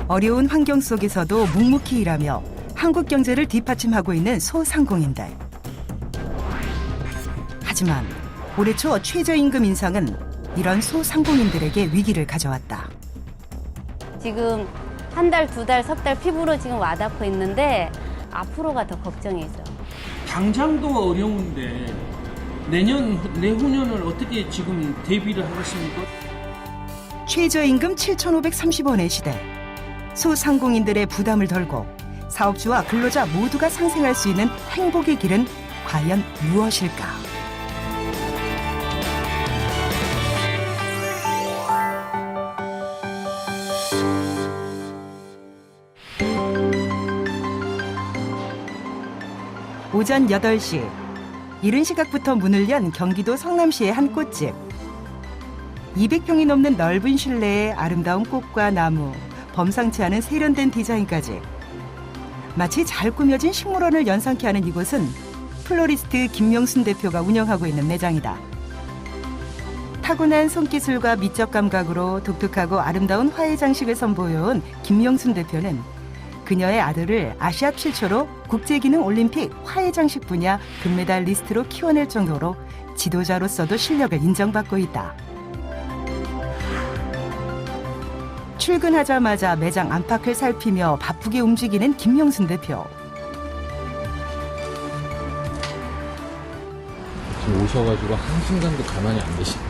어려운 환경 속에서도 묵묵히 일하며 한국 경제를 뒷받침하고 있는 소상공인들. 하지만 올해 초 최저임금 인상은 이런 소상공인들에게 위기를 가져왔다. 지금 한 달, 두 달, 석 달 피부로 지금 와닿고 있는데 앞으로가 더 걱정이죠. 당장도 어려운데 내후년을 어떻게 지금 대비를 하겠습니까? 최저임금 7,530원의 시대. 소상공인들의 부담을 덜고 사업주와 근로자 모두가 상생할 수 있는 행복의 길은 과연 무엇일까? 오전 8시, 이른 시각부터 문을 연 경기도 성남시의 한 꽃집. 200평이 넘는 넓은 실내에 아름다운 꽃과 나무, 범상치 않은 세련된 디자인까지. 마치 잘 꾸며진 식물원을 연상케 하는 이곳은 플로리스트 김명순 대표가 운영하고 있는 매장이다. 타고난 손기술과 미적 감각으로 독특하고 아름다운 화훼 장식을 선보여온 김명순 대표는 그녀의 아들을 아시아 최초로 국제기능올림픽 화훼 장식 분야 금메달리스트로 키워낼 정도로 지도자로서도 실력을 인정받고 있다. 출근하자마자 매장 안팎을 살피며 바쁘게 움직이는 김명순 대표. 지금 오셔가지고 한순간도 가만히 안 계시네.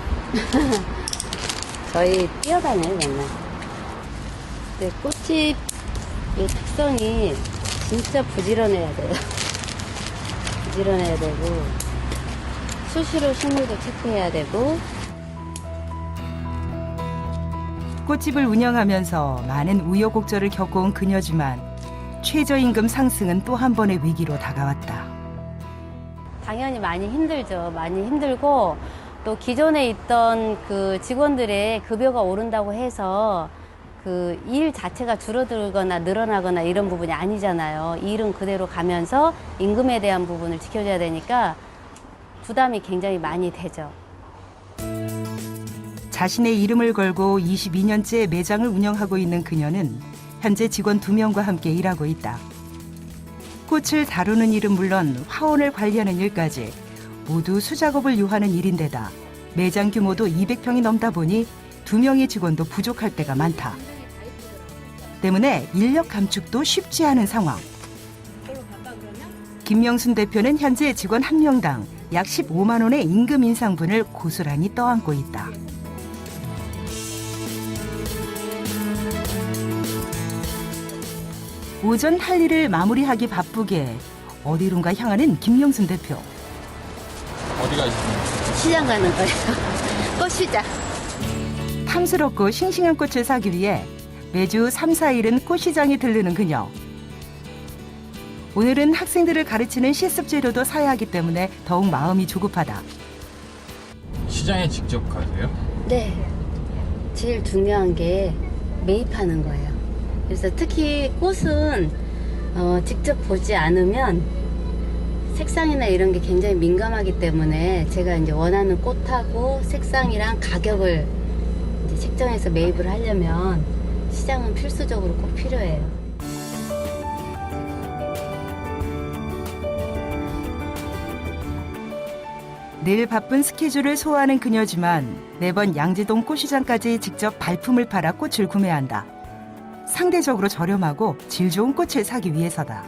저희 뛰어다녀요, 맨날. 근데 꽃집 이 특성이 진짜 부지런해야 돼요. 부지런해야 되고 수시로 식물도 체크해야 되고. 꽃집을 운영하면서 많은 우여곡절을 겪어온 그녀지만 최저임금 상승은 또 한 번의 위기로 다가왔다. 당연히 많이 힘들죠. 많이 힘들고 또 기존에 있던 그 직원들의 급여가 오른다고 해서 그 일 자체가 줄어들거나 늘어나거나 이런 부분이 아니잖아요. 일은 그대로 가면서 임금에 대한 부분을 지켜줘야 되니까 부담이 굉장히 많이 되죠. 자신의 이름을 걸고 22년째 매장을 운영하고 있는 그녀는 현재 직원 2명과 함께 일하고 있다. 꽃을 다루는 일은 물론 화원을 관리하는 일까지 모두 수작업을 요하는 일인데다 매장 규모도 200평이 넘다 보니 2명의 직원도 부족할 때가 많다. 때문에 인력 감축도 쉽지 않은 상황. 김명순 대표는 현재 직원 1명당 약 15만 원의 임금 인상분을 고스란히 떠안고 있다. 오전 할 일을 마무리하기 바쁘게 어디론가 향하는 김명순 대표. 어디 가시나요? 시장 가는 거예요. 꽃시장. 탐스럽고 싱싱한 꽃을 사기 위해 매주 3, 4일은 꽃시장에 들르는 그녀. 오늘은 학생들을 가르치는 실습 재료도 사야 하기 때문에 더욱 마음이 조급하다. 시장에 직접 가세요? 네. 제일 중요한 게 매입하는 거예요. 그래서 특히 꽃은 직접 보지 않으면 색상이나 이런 게 굉장히 민감하기 때문에 제가 이제 원하는 꽃하고 색상이랑 가격을 이제 책정해서 매입을 하려면 시장은 필수적으로 꼭 필요해요. 늘 바쁜 스케줄을 소화하는 그녀지만 매번 양재동 꽃시장까지 직접 발품을 팔아 꽃을 구매한다. 상대적으로 저렴하고 질 좋은 꽃을 사기 위해서다.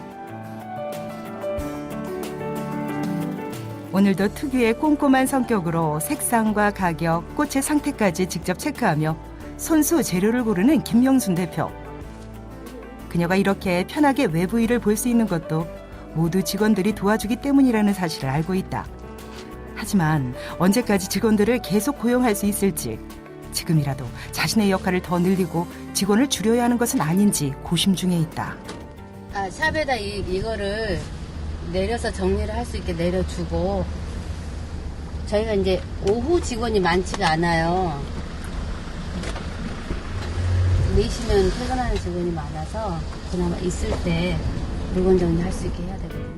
오늘도 특유의 꼼꼼한 성격으로 색상과 가격, 꽃의 상태까지 직접 체크하며 손수 재료를 고르는 김명순 대표. 그녀가 이렇게 편하게 외부 일을 볼 수 있는 것도 모두 직원들이 도와주기 때문이라는 사실을 알고 있다. 하지만 언제까지 직원들을 계속 고용할 수 있을지, 지금이라도 자신의 역할을 더 늘리고 직원을 줄여야 하는 것은 아닌지 고심 중에 있다. 샵에다 이거를 내려서 정리를 할 수 있게 내려주고, 저희가 이제 오후 직원이 많지가 않아요. 4시면 퇴근하는 직원이 많아서 그나마 있을 때 물건 정리할 수 있게 해야 되거든요.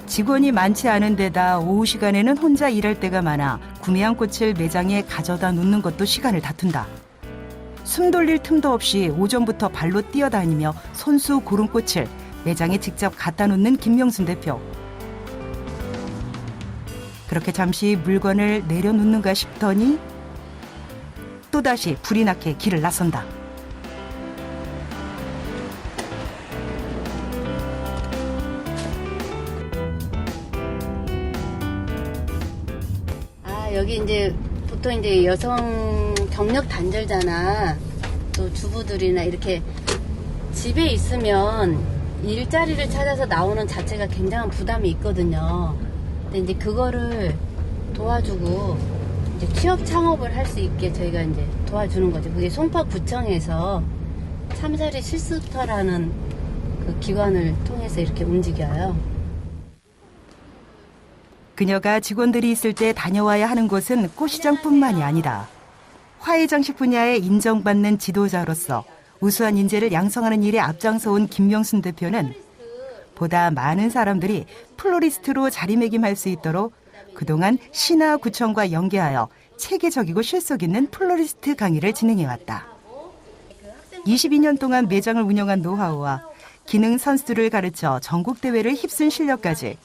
직원이 많지 않은 데다 오후 시간에는 혼자 일할 때가 많아 구매한 꽃을 매장에 가져다 놓는 것도 시간을 다툰다. 숨 돌릴 틈도 없이 오전부터 발로 뛰어다니며 손수 고른 꽃을 매장에 직접 갖다 놓는 김명순 대표. 그렇게 잠시 물건을 내려놓는가 싶더니 또다시 불이 나게 길을 나선다. 아, 여기 이제 보통 이제 여성 경력 단절자나 또 주부들이나 이렇게 집에 있으면 일자리를 찾아서 나오는 자체가 굉장한 부담이 있거든요. 근데 이제 그거를 도와주고 이제 취업 창업을 할 수 있게 저희가 이제 도와주는 거죠. 그게 송파구청에서 참사리 실습터라는 그 기관을 통해서 이렇게 움직여요. 그녀가 직원들이 있을 때 다녀와야 하는 곳은 꽃시장뿐만이 아니다. 화훼장식 분야에 인정받는 지도자로서 우수한 인재를 양성하는 일에 앞장서온 김명순 대표는 보다 많은 사람들이 플로리스트로 자리매김할 수 있도록 그동안 시나 구청과 연계하여 체계적이고 실속 있는 플로리스트 강의를 진행해왔다. 22년 동안 매장을 운영한 노하우와 기능 선수들을 가르쳐 전국대회를 휩쓴 실력까지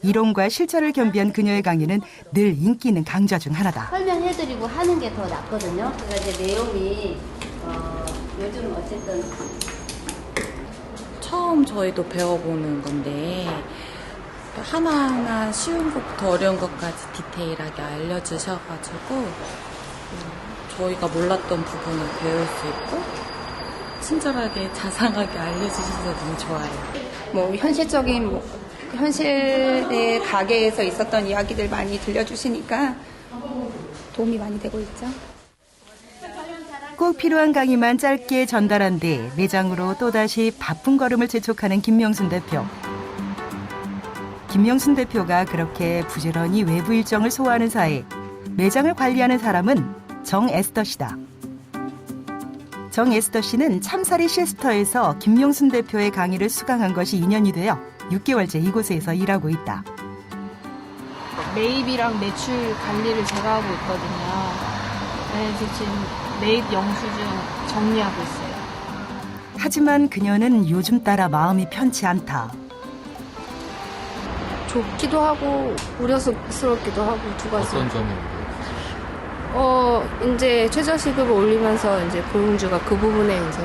이론과 실천을 겸비한 그녀의 강의는 늘 인기 있는 강좌 중 하나다. 설명해드리고 하는 게 더 낫거든요. 그러니까 이제 내용이 요즘 어쨌든 처음 저희도 배워보는 건데 하나하나 쉬운 것부터 어려운 것까지 디테일하게 알려주셔가지고 저희가 몰랐던 부분을 배울 수 있고 친절하게 자상하게 알려주셔서 너무 좋아요. 뭐 현실적인 현실의 가게에서 있었던 이야기들 많이 들려주시니까 도움이 많이 되고 있죠. 꼭 필요한 강의만 짧게 전달한 뒤 매장으로 또다시 바쁜 걸음을 재촉하는 김명순 대표. 김명순 대표가 그렇게 부지런히 외부 일정을 소화하는 사이 매장을 관리하는 사람은 정에스더 씨다. 정에스더 씨는 참사리 실스터에서 김명순 대표의 강의를 수강한 것이 2년이 되어 6개월째 이곳에서 일하고 있다. 매입이랑 매출 관리를 제가 하고 있거든요. 그래서 지금 매입 영수증 정리하고 있어요. 하지만 그녀는 요즘 따라 마음이 편치 않다. 좋기도 하고 우려스럽기도 하고 두 가지. 어떤 점이 이제 최저시급을 올리면서 이제 고용주가 그 부분에 이제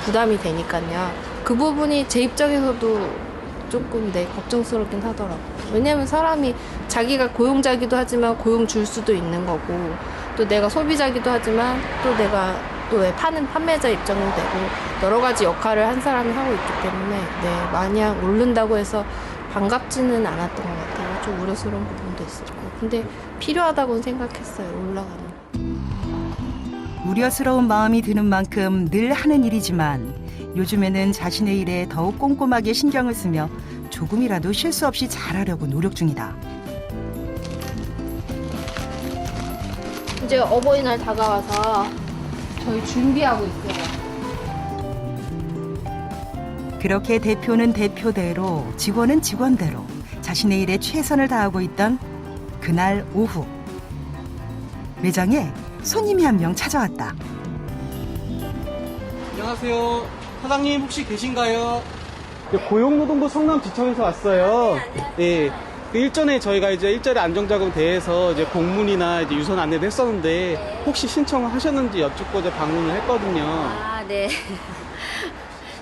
부담이 되니까요. 그 부분이 제 입장에서도 조금 걱정스럽긴 하더라고요. 왜냐면 사람이 자기가 고용자기도 하지만 고용 줄 수도 있는 거고 또 내가 소비자기도 하지만 또 내가 또 왜 파는 판매자 입장도 되고 여러 가지 역할을 한 사람이 하고 있기 때문에 마냥 오른다고 해서 반갑지는 않았던 것 같아요. 좀 우려스러운 부분도 있었고 근데 필요하다고는 생각했어요. 올라가는. 우려스러운 마음이 드는 만큼 늘 하는 일이지만 요즘에는 자신의 일에 더욱 꼼꼼하게 신경을 쓰며 조금이라도 실수 없이 잘하려고 노력 중이다. 이제 어버이날 다가와서 저희 준비하고 있어요. 그렇게 대표는 대표대로 직원은 직원대로 자신의 일에 최선을 다하고 있던 그날 오후 매장에 손님이 한 명 찾아왔다. 안녕하세요. 사장님 혹시 계신가요? 고용노동부 성남지청에서 왔어요. 네. 그 일전에 저희가 이제 일자리 안정자금 대회에서 이제 공문이나 이제 유선 안내도 했었는데 혹시 신청을 하셨는지 여쭙고자 방문을 했거든요. 아, 네.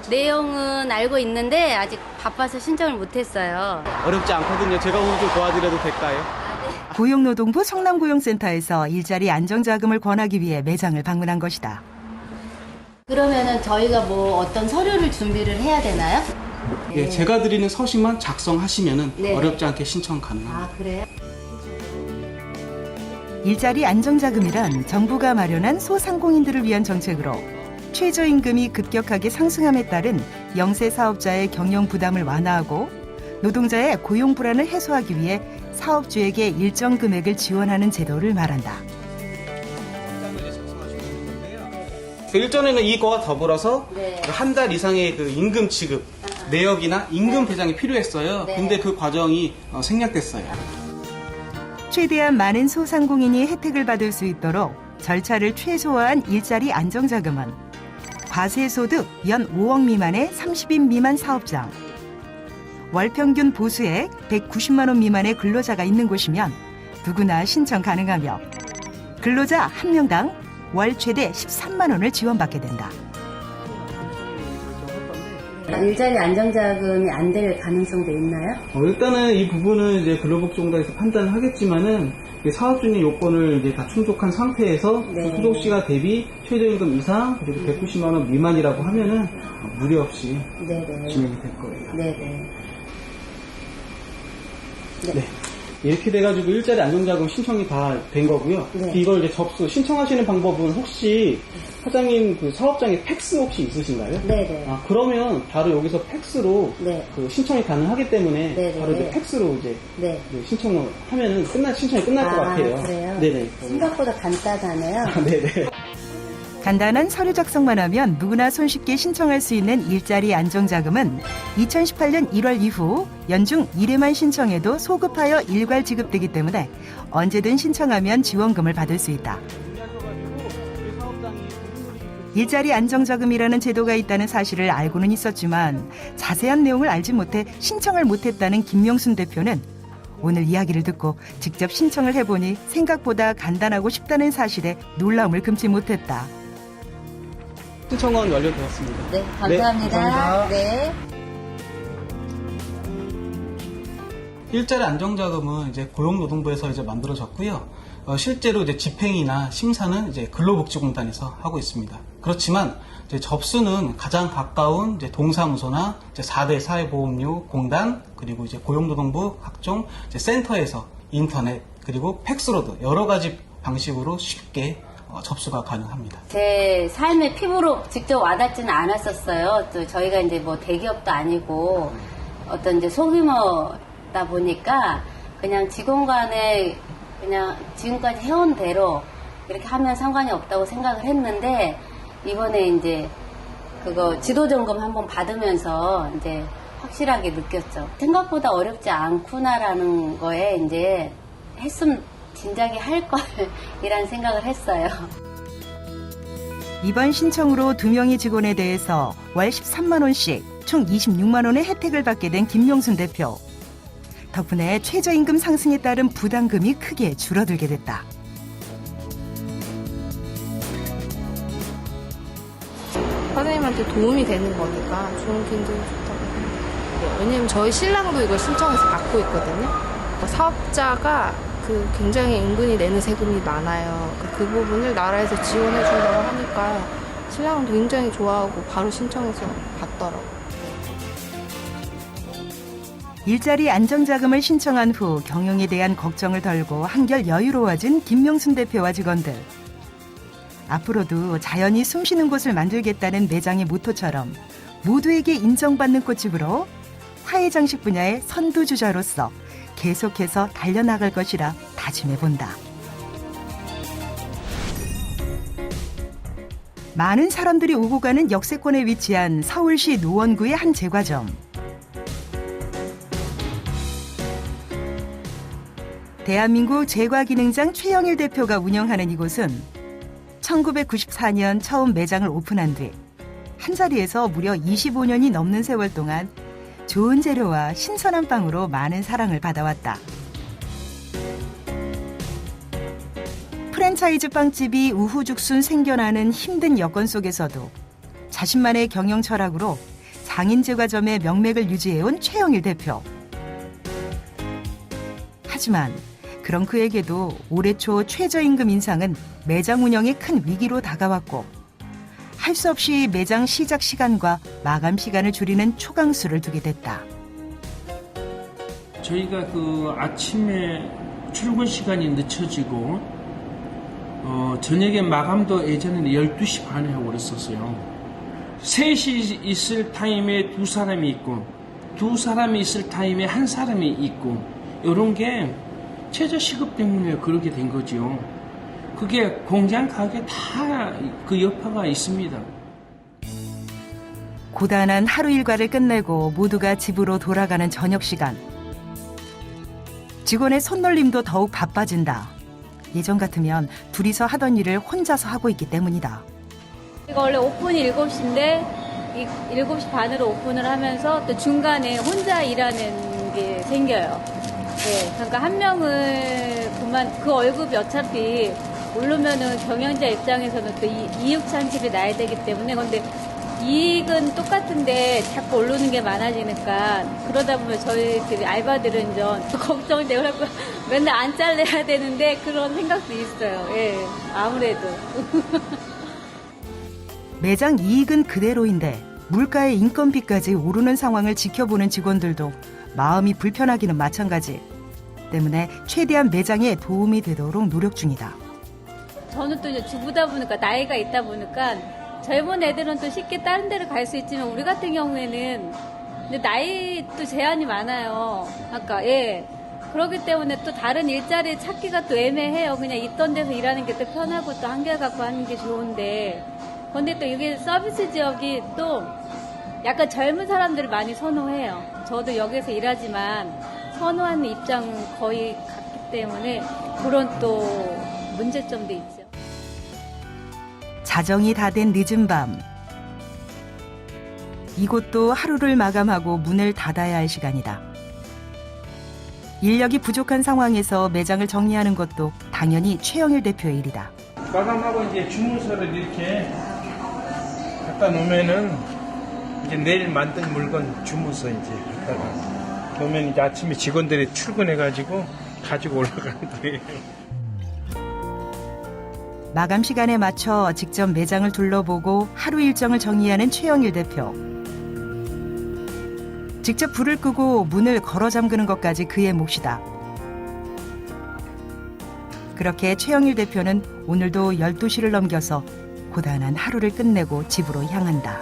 내용은 알고 있는데 아직 바빠서 신청을 못했어요. 어렵지 않거든요. 제가 오늘 좀 도와드려도 될까요? 고용노동부 성남고용센터에서 일자리 안정자금을 권하기 위해 매장을 방문한 것이다. 그러면은 저희가 뭐 어떤 서류를 준비를 해야 되나요? 예, 제가 드리는 서식만 작성하시면은 네. 어렵지 않게 신청 가능합니다. 아, 그래요? 일자리 안정자금이란 정부가 마련한 소상공인들을 위한 정책으로 최저임금이 급격하게 상승함에 따른 영세 사업자의 경영 부담을 완화하고 노동자의 고용 불안을 해소하기 위해 사업주에게 일정 금액을 지원하는 제도를 말한다. 그 일전에는 이거와 더불어서 네. 한 달 이상의 그 임금 지급, 내역이나 임금 배상이 필요했어요. 네. 근데 그 과정이 생략됐어요. 최대한 많은 소상공인이 혜택을 받을 수 있도록 절차를 최소화한 일자리 안정자금은 과세소득 연 5억 미만의 30인 미만 사업장, 월평균 보수액 190만 원 미만의 근로자가 있는 곳이면 누구나 신청 가능하며 근로자 한 명당 월 최대 13만 원을 지원받게 된다. 일자리 안정자금이 안 될 가능성도 있나요? 일단은 이 부분은 이제 근로복지공단에서 판단을 하겠지만은 사업주님 요건을 이제 다 충족한 상태에서 네. 소속 시가 대비 최저임금 이상 그리고 190만 원 미만이라고 하면은 무리 없이 네네. 진행이 될 거예요. 네네. 네. 이렇게 돼가지고 일자리 안정자금 신청이 다 된 거고요. 네. 이걸 이제 신청하시는 방법은 혹시 사장님 그 사업장에 팩스 혹시 있으신가요? 네네. 그러면 바로 여기서 팩스로 네. 그 신청이 가능하기 때문에 네네. 바로 이제 팩스로 이제 네. 신청을 하면은 신청이 끝날 것 같아요. 그래요? 네네. 생각보다 간단하네요. 네네. 간단한 서류 작성만 하면 누구나 손쉽게 신청할 수 있는 일자리 안정자금은 2018년 1월 이후 연중 1회만 신청해도 소급하여 일괄 지급되기 때문에 언제든 신청하면 지원금을 받을 수 있다. 일자리 안정자금이라는 제도가 있다는 사실을 알고는 있었지만 자세한 내용을 알지 못해 신청을 못했다는 김명순 대표는 오늘 이야기를 듣고 직접 신청을 해보니 생각보다 간단하고 쉽다는 사실에 놀라움을 금치 못했다. 신청은 완료되었습니다. 네, 감사합니다. 감사합니다. 네. 일자리 안정자금은 이제 고용노동부에서 이제 만들어졌고요. 실제로 이제 집행이나 심사는 이제 근로복지공단에서 하고 있습니다. 그렇지만 이제 접수는 가장 가까운 이제 동사무소나 이제 4대 사회보험료 공단 그리고 이제 고용노동부 각종 이제 센터에서 인터넷 그리고 팩스로도 여러 가지 방식으로 쉽게 접수가 가능합니다. 제 삶의 피부로 직접 와닿지는 않았었어요. 또 저희가 이제 뭐 대기업도 아니고 어떤 이제 소규모다 보니까 그냥 직원 간에 그냥 지금까지 해온 대로 이렇게 하면 상관이 없다고 생각을 했는데 이번에 이제 그거 지도 점검 한번 받으면서 이제 확실하게 느꼈죠. 생각보다 어렵지 않구나라는 거에 이제 했으면 진작에 할 걸이라는 생각을 했어요. 이번 신청으로 2명의 직원에 대해서 월 13만 원씩 총 26만 원의 혜택을 받게 된 김명순 대표. 덕분에 최저임금 상승에 따른 부담금이 크게 줄어들게 됐다. 사장님한테 도움이 되는 거니까 저는 굉장히 좋다고 생각해요. 왜냐면 저희 신랑도 이걸 신청해서 받고 있거든요. 그러니까 사업자가 굉장히 은근히 내는 세금이 많아요. 그 부분을 나라에서 지원해 준다고 하니까 신랑은 굉장히 좋아하고 바로 신청해서 받더라고요. 일자리 안정자금을 신청한 후 경영에 대한 걱정을 덜고 한결 여유로워진 김명순 대표와 직원들. 앞으로도 자연히 숨쉬는 곳을 만들겠다는 매장의 모토처럼 모두에게 인정받는 꽃집으로 화훼장식 분야의 선두주자로서 계속해서 달려나갈 것이라 다짐해본다. 많은 사람들이 오고 가는 역세권에 위치한 서울시 노원구의 한 제과점. 대한민국 제과기능장 최영일 대표가 운영하는 이곳은 1994년 처음 매장을 오픈한 뒤 한자리에서 무려 25년이 넘는 세월 동안 좋은 재료와 신선한 빵으로 많은 사랑을 받아왔다. 프랜차이즈 빵집이 우후죽순 생겨나는 힘든 여건 속에서도 자신만의 경영 철학으로 장인 제과점의 명맥을 유지해온 최영일 대표. 하지만 그런 그에게도 올해 초 최저임금 인상은 매장 운영에 큰 위기로 다가왔고 할 수 없이 매장 시작 시간과 마감 시간을 줄이는 초강수를 두게 됐다. 저희가 그 아침에 출근 시간이 늦춰지고 저녁에 마감도 예전에는 12시 반에 하고 그랬었어요. 3시 있을 타임에 2사람이 있고 2사람이 있을 타임에 1사람이 있고 이런 게 최저 시급 때문에 그렇게 된 거죠. 그게 공장 가게 다 그 여파가 있습니다. 고단한 하루 일과를 끝내고 모두가 집으로 돌아가는 저녁 시간. 직원의 손놀림도 더욱 바빠진다. 예전 같으면 둘이서 하던 일을 혼자서 하고 있기 때문이다. 이거 원래 오픈이 7시인데 7시 반으로 오픈을 하면서 또 중간에 혼자 일하는 게 생겨요. 네, 그러니까 한 명을 그 월급이 어차피 오르면은 경영자 입장에서는 또 이익 창출이 나야 되기 때문에 근데 이익은 똑같은데 자꾸 오르는 게 많아지니까 그러다 보면 저희들이 알바들은 좀 걱정이 되고 맨날 안 잘라야 되는데 그런 생각도 있어요. 예, 아무래도. 매장 이익은 그대로인데 물가의 인건비까지 오르는 상황을 지켜보는 직원들도 마음이 불편하기는 마찬가지. 때문에 최대한 매장에 도움이 되도록 노력 중이다. 저는 또 이제 주부다 보니까 나이가 있다 보니까 젊은 애들은 또 쉽게 다른 데를 갈 수 있지만 우리 같은 경우에는 근데 나이도 제한이 많아요. 아까 예. 그렇기 때문에 또 다른 일자리 찾기가 또 애매해요. 그냥 있던 데서 일하는 게 또 편하고 또 한결같고 하는 게 좋은데 근데 또 이게 서비스 지역이 또 약간 젊은 사람들을 많이 선호해요. 저도 여기서 일하지만 선호하는 입장은 거의 같기 때문에 그런 또 문제점도 있죠. 자정이 다 된 늦은 밤. 이곳도 하루를 마감하고 문을 닫아야 할 시간이다. 인력이 부족한 상황에서 매장을 정리하는 것도 당연히 최영일 대표의 일이다. 마감하고 이제 주문서를 이렇게 갖다 놓으면은 이제 내일 만든 물건 주문서 이제 갖다가 놓으면 이제 아침에 직원들이 출근해가지고 가지고 올라가는 거예요. 마감 시간에 맞춰 직접 매장을 둘러보고 하루 일정을 정리하는 최영일 대표. 직접 불을 끄고 문을 걸어 잠그는 것까지 그의 몫이다. 그렇게 최영일 대표는 오늘도 12시를 넘겨서 고단한 하루를 끝내고 집으로 향한다.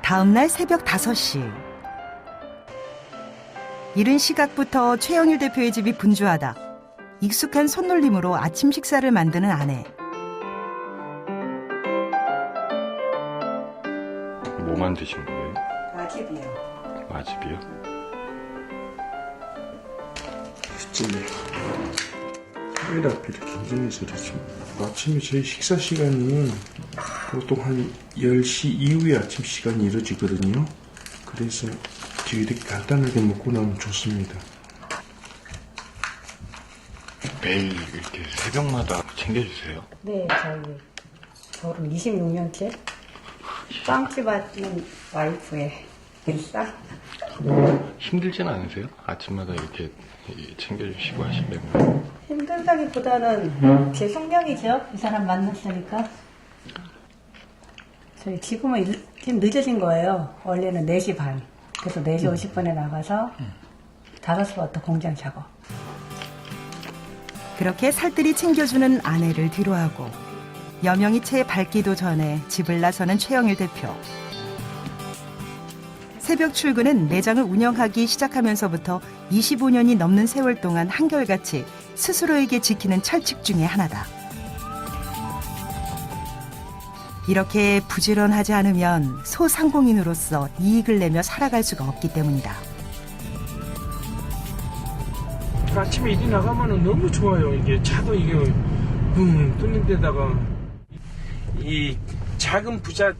다음 날 새벽 5시. 이른 시각부터 최영일 대표의 집이 분주하다. 익숙한 손놀림으로 아침 식사를 만드는 아내. 뭐 만드신 거예요? 마집이요. 마집이요? 어쩌네. 카메라 앞에 긴장해서 그러죠. 아침에 저희 식사 시간이 보통 한 10시 이후에 아침 시간이 이루어지거든요. 그래서 이렇게 간단하게 먹고 나면 좋습니다. 매일 이렇게 새벽마다 챙겨주세요? 네, 저희 결혼 26년째 빵집 하는 와이프의 일상. 힘들진 않으세요? 아침마다 이렇게 챙겨주시고 하시려면? 힘들다기보다는 제 숙명이죠. 이 사람 만났으니까. 저희 지금은 좀 늦어진 거예요. 원래는 4시 반. 그래서 4시 50분에 나가서 5시부터 공장 작업. 그렇게 살뜰히 챙겨주는 아내를 뒤로하고 여명이 채 밝기도 전에 집을 나서는 최영일 대표. 새벽 출근은 매장을 운영하기 시작하면서부터 25년이 넘는 세월 동안 한결같이 스스로에게 지키는 철칙 중에 하나다. 이렇게 부지런하지 않으면 소상공인으로서 이익을 내며 살아갈 수가 없기 때문이다. 아침에 일이 나가면은 너무 좋아요. 이게 차도 이게 뜨는 데다가 이 작은 부자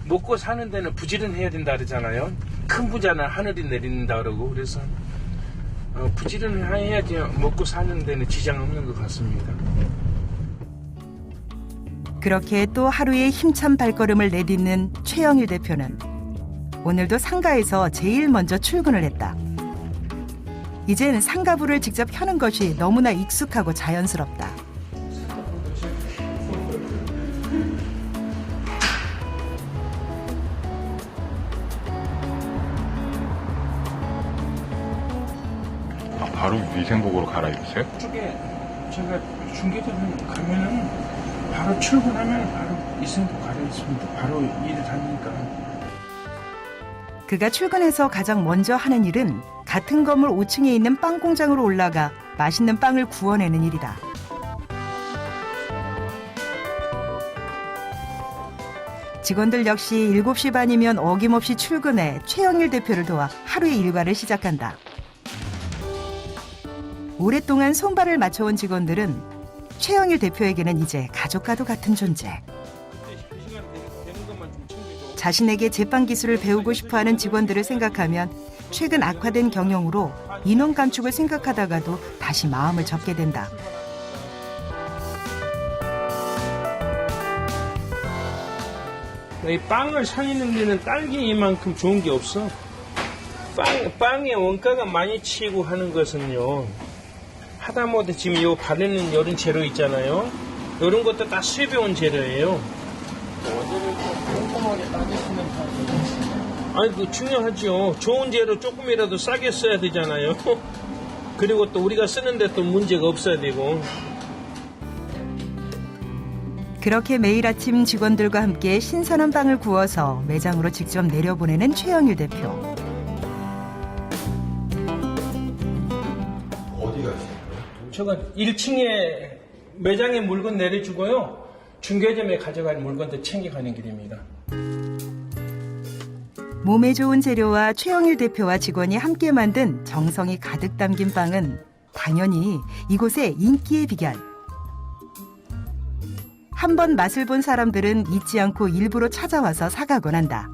먹고 사는 데는 부지런해야 된다 그러잖아요. 큰 부자는 하늘이 내린다 그러고 그래서 부지런해야지 먹고 사는 데는 지장 없는 것 같습니다. 그렇게 또 하루의 힘찬 발걸음을 내딛는 최영일 대표는 오늘도 상가에서 제일 먼저 출근을 했다. 이젠 상가불을 직접 켜는 것이 너무나 익숙하고 자연스럽다. 바로 위생복으로 갈아입으세요? 쪽에 제가 중개대를 가면은 바로 출근하면 바로 위생복 갈아입습니다. 바로 일을 하니까. 그가 출근해서 가장 먼저 하는 일은 같은 건물 5층에 있는 빵 공장으로 올라가 맛있는 빵을 구워내는 일이다. 직원들 역시 7시 반이면 어김없이 출근해 최영일 대표를 도와 하루의 일과를 시작한다. 오랫동안 손발을 맞춰온 직원들은 최영일 대표에게는 이제 가족과도 같은 존재. 자신에게 제빵 기술을 배우고 싶어하는 직원들을 생각하면 최근 악화된 경영으로 인원 감축을 생각하다가도 다시 마음을 접게 된다. 이 빵을 살리는 데는 딸기 이만큼 좋은 게 없어. 빵의 원가가 많이 치고 하는 것은요. 하다못해 지금 요 바르는 이런 재료 있잖아요. 이런 것도 다 수입해온 재료예요. 원재료를 좀 꼼꼼하게 따지시는 편이에요? 아니, 그 중요하죠. 좋은 재료 조금이라도 싸게 써야 되잖아요. 그리고 또 우리가 쓰는데 또 문제가 없어야 되고. 그렇게 매일 아침 직원들과 함께 신선한 빵을 구워서 매장으로 직접 내려보내는 최영일 대표. 어디 가세요? 제가 1층에 매장에 물건 내려주고요. 중개점에 가져갈 물건도 챙겨가는 길입니다. 몸에 좋은 재료와 최영일 대표와 직원이 함께 만든 정성이 가득 담긴 빵은 당연히 이곳의 인기의 비결. 한 번 맛을 본 사람들은 잊지 않고 일부러 찾아와서 사가곤 한다.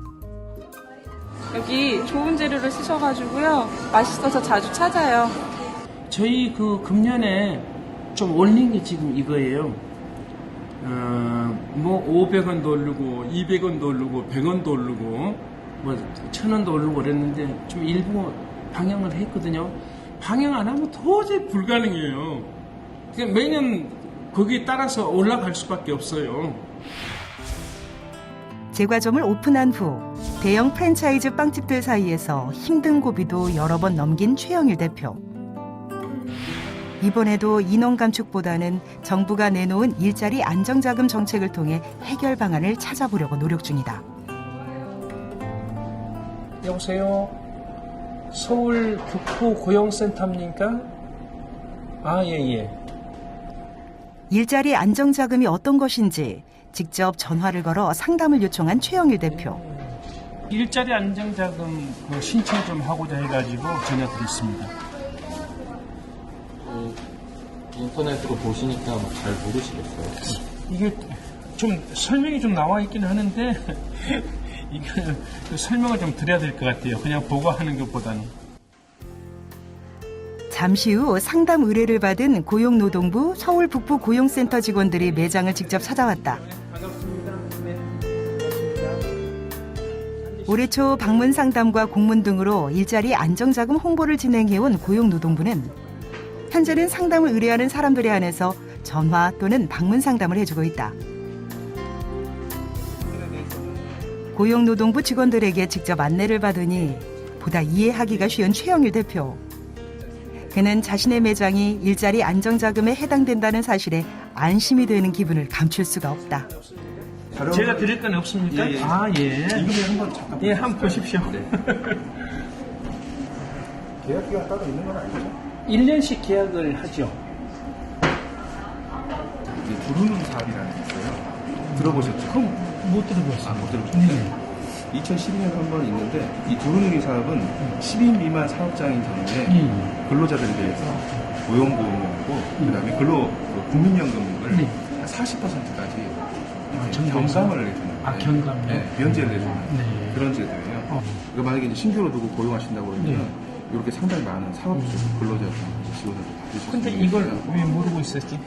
여기 좋은 재료를 쓰셔가지고요. 맛있어서 자주 찾아요. 저희 그 금년에 좀 올린 게 지금 이거예요. 뭐 500원도 오르고 200원도 오르고 100원도 오르고 뭐 1000원도 오르고 그랬는데 좀 일부 방영을 했거든요. 방영 안 하면 도저히 불가능해요. 그냥 매년 거기에 따라서 올라갈 수밖에 없어요. 제과점을 오픈한 후 대형 프랜차이즈 빵집들 사이에서 힘든 고비도 여러 번 넘긴 최영일 대표. 이번에도 인원 감축보다는 정부가 내놓은 일자리 안정자금 정책을 통해 해결 방안을 찾아보려고 노력 중이다. 여보세요? 서울 교포 고용센터입니까? 아, 예. 일자리 안정자금이 어떤 것인지 직접 전화를 걸어 상담을 요청한 최영일 대표. 일자리 안정자금 그 신청 좀 하고자 해가지고 전화드렸습니다. 인터넷으로 보시니까 잘 모르시겠어요? 이게 좀 설명이 좀 나와 있긴 하는데 이거 설명을 좀 드려야 될 것 같아요. 그냥 보고 하는 것보다는. 잠시 후 상담 의뢰를 받은 고용노동부 서울 북부 고용센터 직원들이 매장을 직접 찾아왔다. 올해 초 방문 상담과 공문 등으로 일자리 안정자금 홍보를 진행해온 고용노동부는 현재는 상담을 의뢰하는 사람들에 한해서 전화 또는 방문 상담을 해주고 있다. 고용노동부 직원들에게 직접 안내를 받으니 보다 이해하기가 쉬운 최영일 대표. 그는 자신의 매장이 일자리 안정자금에 해당된다는 사실에 안심이 되는 기분을 감출 수가 없다. 제가 드릴 건 없습니까? 예. 아, 예. 이거 한번 잠깐. 예, 한번 보십시오. 계약 기간 따로 있는 건 아니죠? 1년씩 계약을 하죠. 두루누리 사업이라는 게 있어요. 들어보셨죠? 그럼 못 들어봤어요. 못 들어보셨어요? 2012년에 한 번 있는데 이 두루누리 사업은 10인 미만 사업장인 경우에 근로자들에 대해서 고용보험하고 그다음에 국민연금을 한 40%까지 경감을 해주는 경감요? 네, 면제를 해주는 그런 제도예요. 그러니까 만약에 이제 신규로 누구 고용하신다고 그러면 이렇게 상당히 많은 사업주 근로자 지원을 받으실 수 근데 있는 이걸 거예요. 왜 모르고 있었지?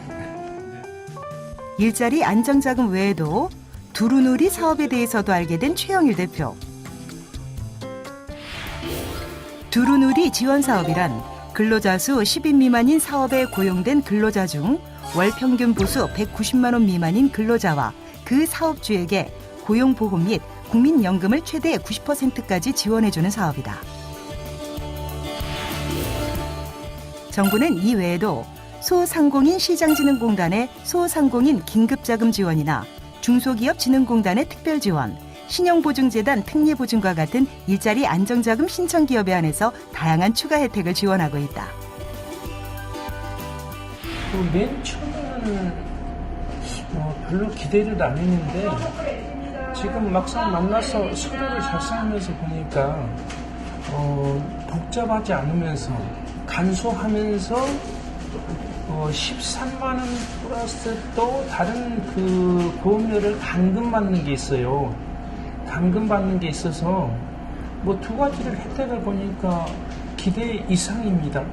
일자리 안정자금 외에도 두루누리 사업에 대해서도 알게 된 최영일 대표. 두루누리 지원사업이란 근로자 수 10인 미만인 사업에 고용된 근로자 중 월 평균 보수 190만 원 미만인 근로자와 그 사업주에게 고용보험 및 국민연금을 최대 90%까지 지원해주는 사업이다. 정부는 이 외에도 소상공인 시장진흥공단의 소상공인 긴급자금 지원이나 중소기업진흥공단의 특별지원, 신용보증재단 특례보증과 같은 일자리 안정자금 신청기업에 한해서 다양한 추가 혜택을 지원하고 있다. 맨 처음에는 별로 기대를 안 했는데 지금 막상 만나서 서로를 살상하면서 보니까 복잡하지 않으면서 간소하면서 13만 원 플러스 또 다른 그 보험료를 감금받는 게 있어요. 감금받는 게 있어서 뭐 두 가지를 혜택을 보니까 기대 이상입니다.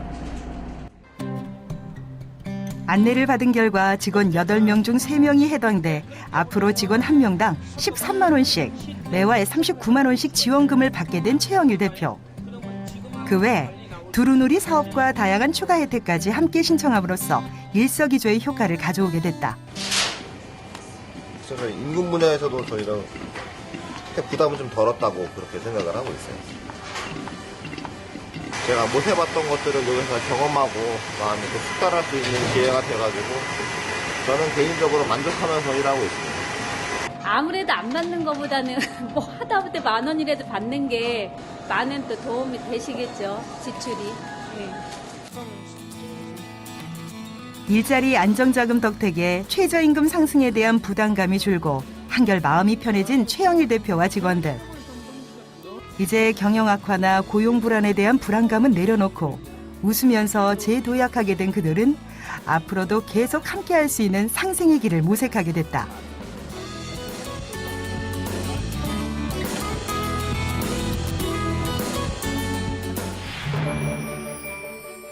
안내를 받은 결과 직원 8명 중 3명이 해당돼 앞으로 직원 1명당 13만 원씩 매월 39만 원씩 지원금을 받게 된 최영일 대표. 그 외 두루누리 사업과 다양한 추가 혜택까지 함께 신청함으로써 일석이조의 효과를 가져오게 됐다. 그래서 임금 분야에서도 저희가 혜택 부담은 좀 덜었다고 그렇게 생각을 하고 있어요. 제가 못 해봤던 것들을 여기서 경험하고 마음에 또 숙달할 수 있는 기회가 돼가지고 저는 개인적으로 만족하면서 일하고 있습니다. 아무래도 안 받는 것보다는 뭐 하다못해 10,000원이라도 받는 게 많은 또 도움이 되시겠죠, 지출이. 네. 일자리 안정자금 덕택에 최저임금 상승에 대한 부담감이 줄고 한결 마음이 편해진 최영일 대표와 직원들. 이제 경영 악화나 고용 불안에 대한 불안감은 내려놓고 웃으면서 재도약하게 된 그들은 앞으로도 계속 함께할 수 있는 상생의 길을 모색하게 됐다.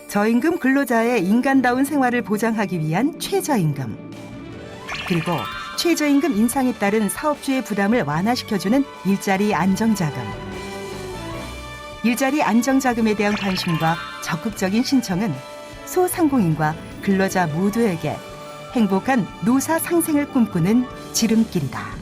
저임금 근로자의 인간다운 생활을 보장하기 위한 최저임금. 그리고 최저임금 인상에 따른 사업주의 부담을 완화시켜주는 일자리 안정자금. 일자리 안정자금에 대한 관심과 적극적인 신청은 소상공인과 근로자 모두에게 행복한 노사 상생을 꿈꾸는 지름길이다.